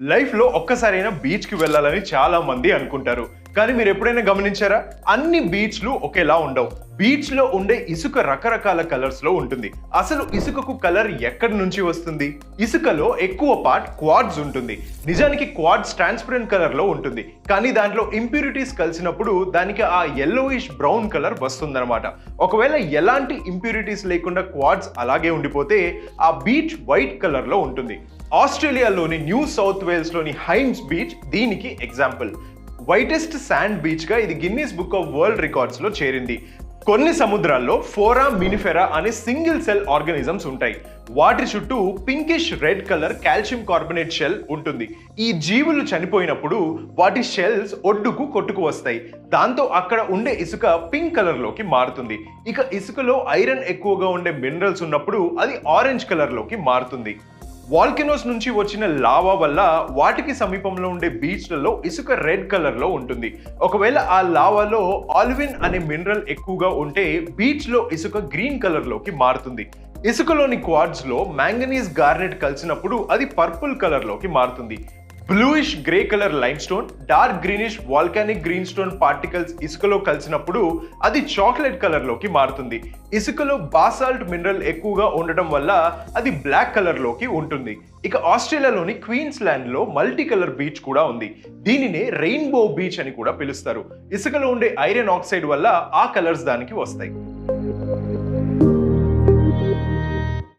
లైఫ్‌లో ఒక్కసారైనా బీచ్‌కి వెళ్ళాలని చాలా మంది అనుకుంటారు. కానీ మీరు ఎప్పుడైనా గమనించారా? అన్ని బీచ్‌లు ఒకేలా ఉండవు. బీచ్‌లో ఉండే ఇసుక రకరకాల కలర్స్‌లో ఉంటుంది. అసలు ఇసుకకు కలర్ ఎక్కడి నుంచి వస్తుంది? ఇసుకలో ఎక్కువ పార్ట్ క్వార్ట్జ్ ఉంటుంది. నిజానికి క్వార్ట్జ్ ట్రాన్స్పరెంట్ కలర్‌లో ఉంటుంది. కానీ దాంట్లో ఇంప్యూరిటీస్ కలిసినప్పుడు దానికి ఆ యెల్లోయిష్ బ్రౌన్ కలర్ వస్తుందన్నమాట. ఒకవేళ ఎలాంటి ఇంప్యూరిటీస్ లేకుండా క్వార్ట్జ్ అలాగే ఉండిపోతే ఆ బీచ్ వైట్ కలర్‌లో ఉంటుంది. ఆస్ట్రేలియాలోని న్యూ సౌత్ వేల్స్‌లోని హైమ్స్ బీచ్ దీనికి ఎగ్జాంపుల్. వైటెస్ట్ శాండ్ బీచ్గా ఇది గిన్నీస్ బుక్ ఆఫ్ వరల్డ్ రికార్డ్స్లో చేరింది. కొన్ని సముద్రాల్లో ఫోరా మినిఫెరా అనే సింగిల్ సెల్ ఆర్గానిజమ్స్ ఉంటాయి. వాటి చుట్టూ pinkish red colour calcium carbonate shell ఉంటుంది. ఈ జీవులు చనిపోయినప్పుడు వాటి షెల్స్ ఒడ్డుకు కొట్టుకు వస్తాయి. దాంతో అక్కడ ఉండే ఇసుక పింక్ కలర్లోకి మారుతుంది. ఇక ఇసుకలో ఐరన్ ఎక్కువగా ఉండే మినరల్స్ ఉన్నప్పుడు అది ఆరెంజ్ కలర్లోకి మారుతుంది. వాల్కెనోస్ నుంచి వచ్చిన లావా వల్ల వాటికి సమీపంలో ఉండే బీచ్లలో ఇసుక రెడ్ కలర్లో ఉంటుంది. ఒకవేళ ఆ లావాలో ఆల్విన్ అనే మినరల్ ఎక్కువగా ఉంటే బీచ్లో ఇసుక గ్రీన్ కలర్లోకి మారుతుంది. ఇసుకలోని క్వార్ట్జ్లో మ్యాంగనీస్ గార్నెట్ కలిసినప్పుడు అది పర్పుల్ కలర్లోకి మారుతుంది. Bluish grey colour lime stone, dark greenish volcanic green stone particles ఇసుకలో కలిసినప్పుడు అది చాక్లెట్ కలర్లోకి మారుతుంది. ఇసుకలో బాసాల్ట్ మినరల్ ఎక్కువగా ఉండటం వల్ల అది బ్లాక్ కలర్లోకి ఉంటుంది. ఇక ఆస్ట్రేలియాలోని క్వీన్స్ ల్యాండ్లో మల్టీ కలర్ బీచ్ కూడా ఉంది. దీనినే రెయిన్బో బీచ్ అని కూడా పిలుస్తారు. ఇసుకలో ఉండే ఐరన్ ఆక్సైడ్ వల్ల ఆ కలర్స్ దానికి వస్తాయి.